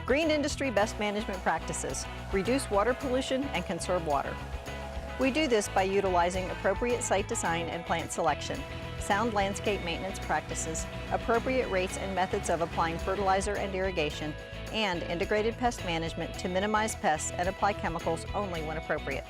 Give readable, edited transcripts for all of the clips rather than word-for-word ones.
Green industry best management practices: reduce water pollution and conserve water. We do this by utilizing appropriate site design and plant selection, sound landscape maintenance practices, appropriate rates and methods of applying fertilizer and irrigation, and integrated pest management to minimize pests and apply chemicals only when appropriate.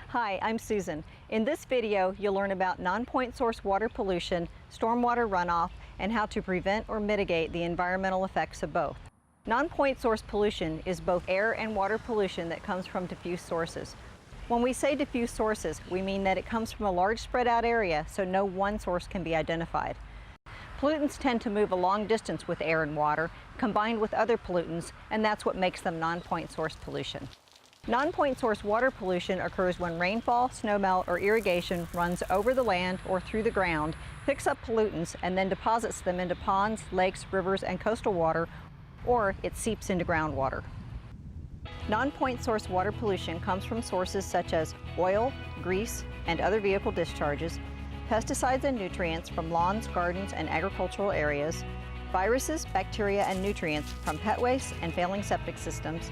Hi, I'm Susan. In this video, you'll learn about non-point source water pollution, stormwater runoff, and how to prevent or mitigate the environmental effects of both. Non-point source pollution is both air and water pollution that comes from diffuse sources. When we say diffuse sources, we mean that it comes from a large spread out area, so no one source can be identified. Pollutants tend to move a long distance with air and water, combined with other pollutants, and that's what makes them non-point source pollution. Non-point source water pollution occurs when rainfall, snowmelt, or irrigation runs over the land or through the ground, picks up pollutants, and then deposits them into ponds, lakes, rivers, and coastal water, or it seeps into groundwater. Non-point source water pollution comes from sources such as oil, grease, and other vehicle discharges, pesticides and nutrients from lawns, gardens, and agricultural areas, viruses, bacteria, and nutrients from pet waste and failing septic systems,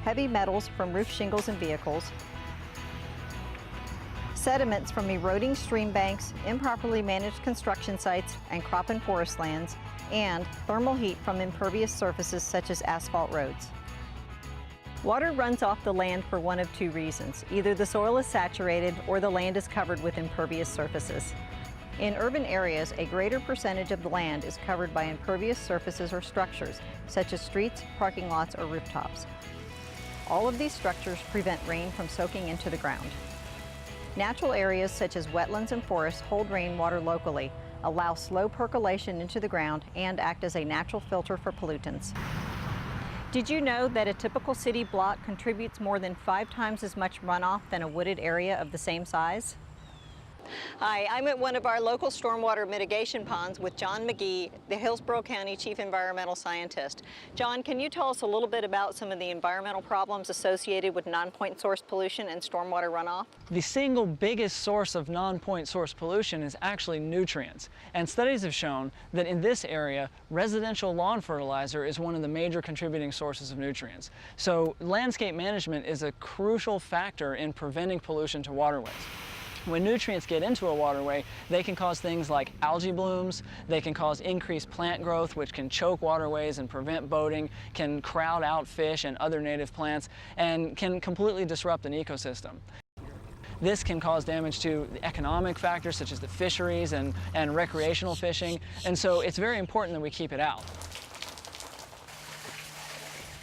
heavy metals from roof shingles and vehicles, sediments from eroding stream banks, improperly managed construction sites and crop and forest lands, and thermal heat from impervious surfaces such as asphalt roads. Water runs off the land for one of two reasons. Either the soil is saturated or the land is covered with impervious surfaces. In urban areas, a greater percentage of the land is covered by impervious surfaces or structures, such as streets, parking lots, or rooftops. All of these structures prevent rain from soaking into the ground. Natural areas such as wetlands and forests hold rainwater locally, allow slow percolation into the ground, and act as a natural filter for pollutants. Did you know that a typical city block contributes more than 5 times as much runoff than a wooded area of the same size? Hi, I'm at one of our local stormwater mitigation ponds with John McGee, the Hillsborough County Chief Environmental Scientist. John, can you tell us a little bit about some of the environmental problems associated with non-point source pollution and stormwater runoff? The single biggest source of non-point source pollution is actually nutrients. And studies have shown that in this area, residential lawn fertilizer is one of the major contributing sources of nutrients. So landscape management is a crucial factor in preventing pollution to waterways. When nutrients get into a waterway, they can cause things like algae blooms, they can cause increased plant growth, which can choke waterways and prevent boating, can crowd out fish and other native plants, and can completely disrupt an ecosystem. This can cause damage to the economic factors such as the fisheries and recreational fishing, and so it's very important that we keep it out.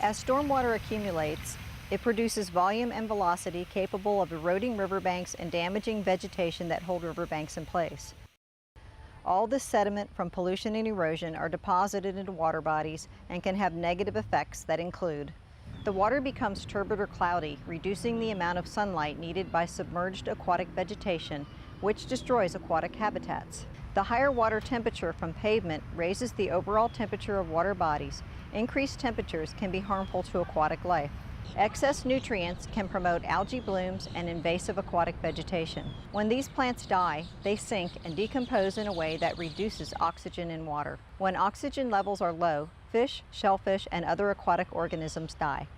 As stormwater accumulates, it produces volume and velocity capable of eroding riverbanks and damaging vegetation that hold riverbanks in place. All this sediment from pollution and erosion are deposited into water bodies and can have negative effects that include: the water becomes turbid or cloudy, reducing the amount of sunlight needed by submerged aquatic vegetation, which destroys aquatic habitats. The higher water temperature from pavement raises the overall temperature of water bodies. Increased temperatures can be harmful to aquatic life. Excess nutrients can promote algae blooms and invasive aquatic vegetation. When these plants die, they sink and decompose in a way that reduces oxygen in water. When oxygen levels are low, fish, shellfish, and other aquatic organisms die.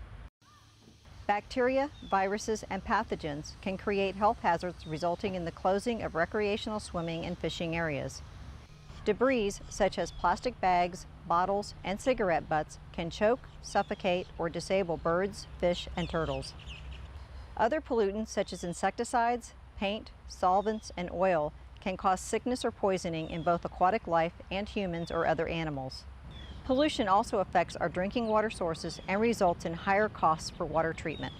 Bacteria, viruses, and pathogens can create health hazards resulting in the closing of recreational swimming and fishing areas. Debris such as plastic bags, bottles, and cigarette butts can choke, suffocate, or disable birds, fish, and turtles. Other pollutants such as insecticides, paint, solvents, and oil can cause sickness or poisoning in both aquatic life and humans or other animals. Pollution also affects our drinking water sources and results in higher costs for water treatment.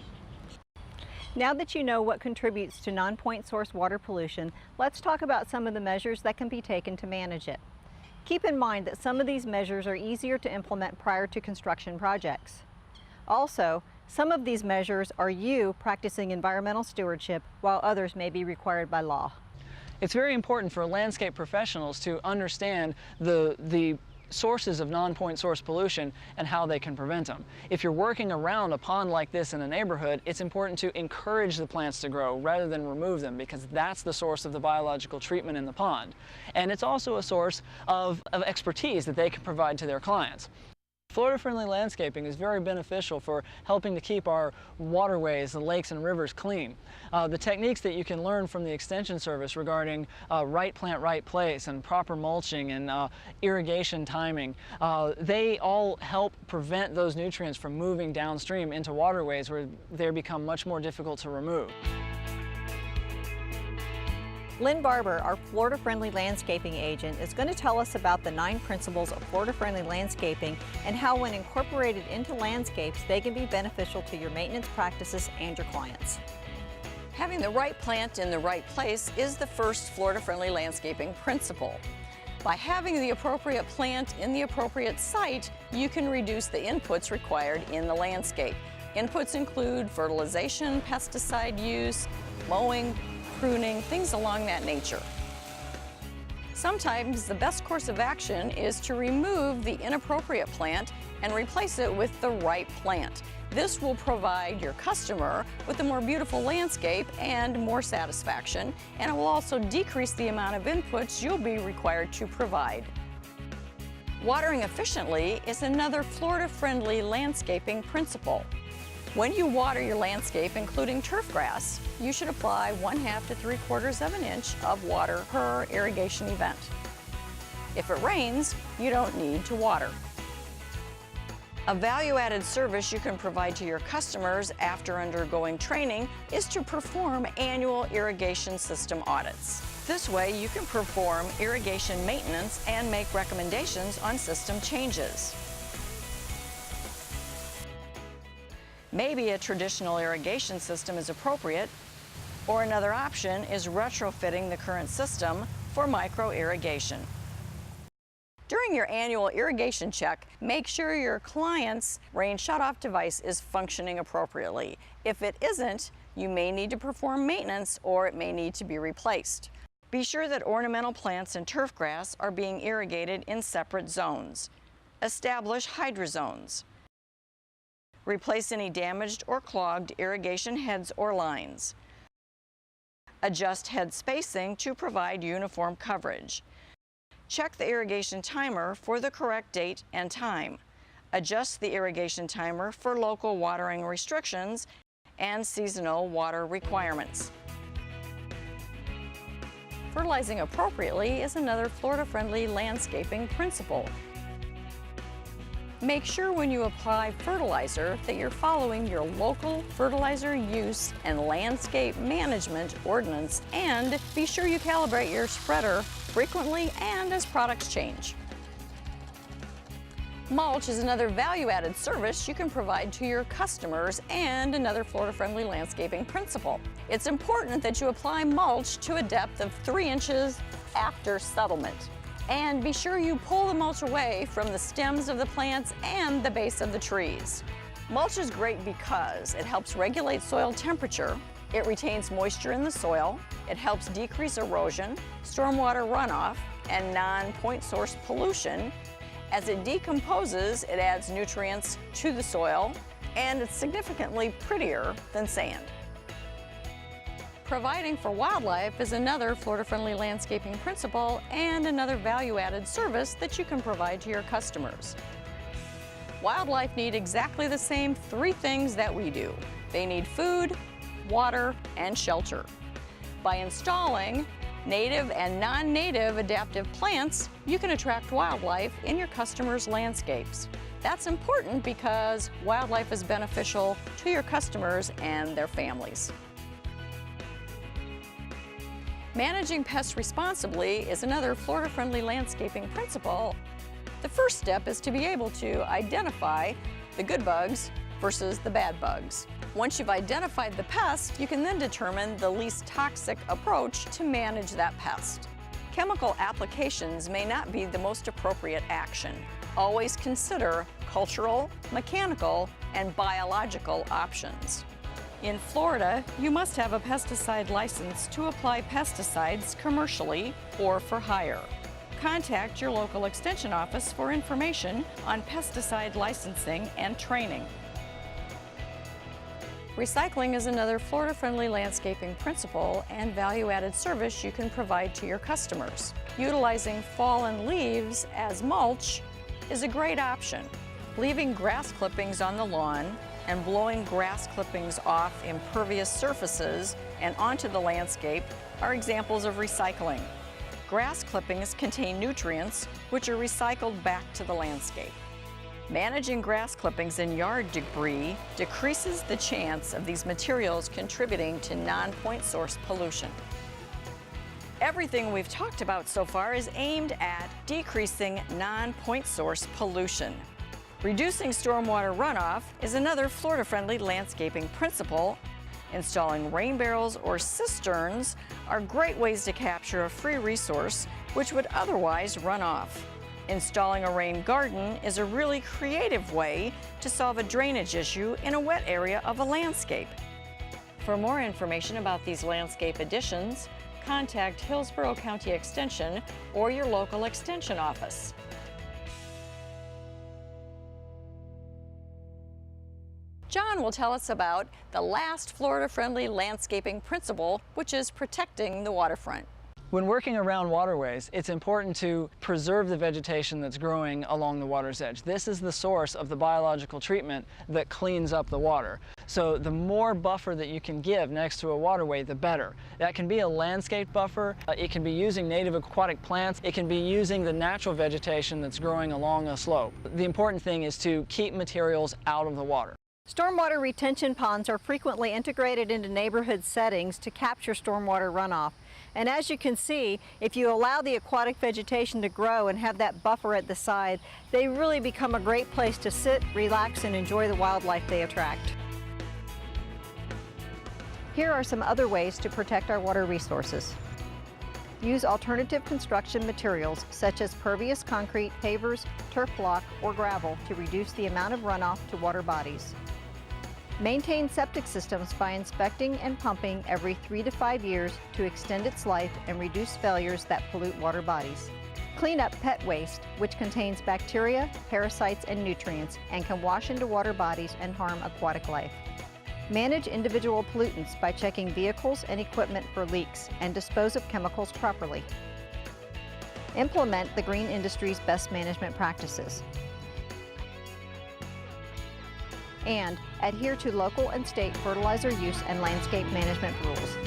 Now that you know what contributes to non-point source water pollution, let's talk about some of the measures that can be taken to manage it. Keep in mind that some of these measures are easier to implement prior to construction projects. Also, some of these measures are you practicing environmental stewardship, while others may be required by law. It's very important for landscape professionals to understand the sources of non-point source pollution and how they can prevent them. If you're working around a pond like this in a neighborhood, it's important to encourage the plants to grow rather than remove them, because that's the source of the biological treatment in the pond. And it's also a source of expertise that they can provide to their clients. Florida-friendly landscaping is very beneficial for helping to keep our waterways, the lakes and rivers clean. The techniques that you can learn from the Extension Service regarding right plant, right place and proper mulching and irrigation timing, they all help prevent those nutrients from moving downstream into waterways where they become much more difficult to remove. Lynn Barber, our Florida-friendly landscaping agent, is going to tell us about the 9 principles of Florida-friendly landscaping and how, when incorporated into landscapes, they can be beneficial to your maintenance practices and your clients. Having the right plant in the right place is the first Florida-friendly landscaping principle. By having the appropriate plant in the appropriate site, you can reduce the inputs required in the landscape. Inputs include fertilization, pesticide use, mowing, pruning, things along that nature. Sometimes the best course of action is to remove the inappropriate plant and replace it with the right plant. This will provide your customer with a more beautiful landscape and more satisfaction, and it will also decrease the amount of inputs you'll be required to provide. Watering efficiently is another Florida-friendly landscaping principle. When you water your landscape, including turf grass, you should apply 1/2 to 3/4 of an inch of water per irrigation event. If it rains, you don't need to water. A value-added service you can provide to your customers after undergoing training is to perform annual irrigation system audits. This way, you can perform irrigation maintenance and make recommendations on system changes. Maybe a traditional irrigation system is appropriate, or another option is retrofitting the current system for micro-irrigation. During your annual irrigation check, make sure your client's rain shutoff device is functioning appropriately. If it isn't, you may need to perform maintenance or it may need to be replaced. Be sure that ornamental plants and turf grass are being irrigated in separate zones. Establish hydrozones. Replace any damaged or clogged irrigation heads or lines. Adjust head spacing to provide uniform coverage. Check the irrigation timer for the correct date and time. Adjust the irrigation timer for local watering restrictions and seasonal water requirements. Fertilizing appropriately is another Florida-friendly landscaping principle. Make sure when you apply fertilizer that you're following your local fertilizer use and landscape management ordinance, and be sure you calibrate your spreader frequently and as products change. Mulch is another value-added service you can provide to your customers and another Florida-friendly landscaping principle. It's important that you apply mulch to a depth of 3 inches after settlement. And be sure you pull the mulch away from the stems of the plants and the base of the trees. Mulch is great because it helps regulate soil temperature, it retains moisture in the soil, it helps decrease erosion, stormwater runoff, and non-point source pollution. As it decomposes, it adds nutrients to the soil, and it's significantly prettier than sand. Providing for wildlife is another Florida-friendly landscaping principle and another value-added service that you can provide to your customers. Wildlife need exactly the same 3 things that we do. They need food, water, and shelter. By installing native and non-native adaptive plants, you can attract wildlife in your customers' landscapes. That's important because wildlife is beneficial to your customers and their families. Managing pests responsibly is another Florida-friendly landscaping principle. The first step is to be able to identify the good bugs versus the bad bugs. Once you've identified the pest, you can then determine the least toxic approach to manage that pest. Chemical applications may not be the most appropriate action. Always consider cultural, mechanical, and biological options. In Florida, you must have a pesticide license to apply pesticides commercially or for hire. contact your local extension office for information on pesticide licensing and training. Recycling is another Florida-friendly landscaping principle and value-added service you can provide to your customers. Utilizing fallen leaves as mulch is a great option. Leaving grass clippings on the lawn and blowing grass clippings off impervious surfaces and onto the landscape are examples of recycling. Grass clippings contain nutrients which are recycled back to the landscape. Managing grass clippings and yard debris decreases the chance of these materials contributing to non-point source pollution. Everything we've talked about so far is aimed at decreasing non-point source pollution. Reducing stormwater runoff is another Florida-friendly landscaping principle. Installing rain barrels or cisterns are great ways to capture a free resource which would otherwise run off. Installing a rain garden is a really creative way to solve a drainage issue in a wet area of a landscape. For more information about these landscape additions, contact Hillsborough County Extension or your local extension office. John will tell us about the last Florida-friendly landscaping principle, which is protecting the waterfront. When working around waterways, it's important to preserve the vegetation that's growing along the water's edge. This is the source of the biological treatment that cleans up the water. So the more buffer that you can give next to a waterway, the better. That can be a landscape buffer, it can be using native aquatic plants, it can be using the natural vegetation that's growing along a slope. The important thing is to keep materials out of the water. Stormwater retention ponds are frequently integrated into neighborhood settings to capture stormwater runoff. And as you can see, if you allow the aquatic vegetation to grow and have that buffer at the side, they really become a great place to sit, relax, and enjoy the wildlife they attract. Here are some other ways to protect our water resources. Use alternative construction materials such as pervious concrete, pavers, turf block, or gravel to reduce the amount of runoff to water bodies. Maintain septic systems by inspecting and pumping every 3 to 5 years to extend its life and reduce failures that pollute water bodies. Clean up pet waste, which contains bacteria, parasites, and nutrients, and can wash into water bodies and harm aquatic life. Manage individual pollutants by checking vehicles and equipment for leaks and dispose of chemicals properly. Implement the green industry's best management practices. And adhere to local and state fertilizer use and landscape management rules.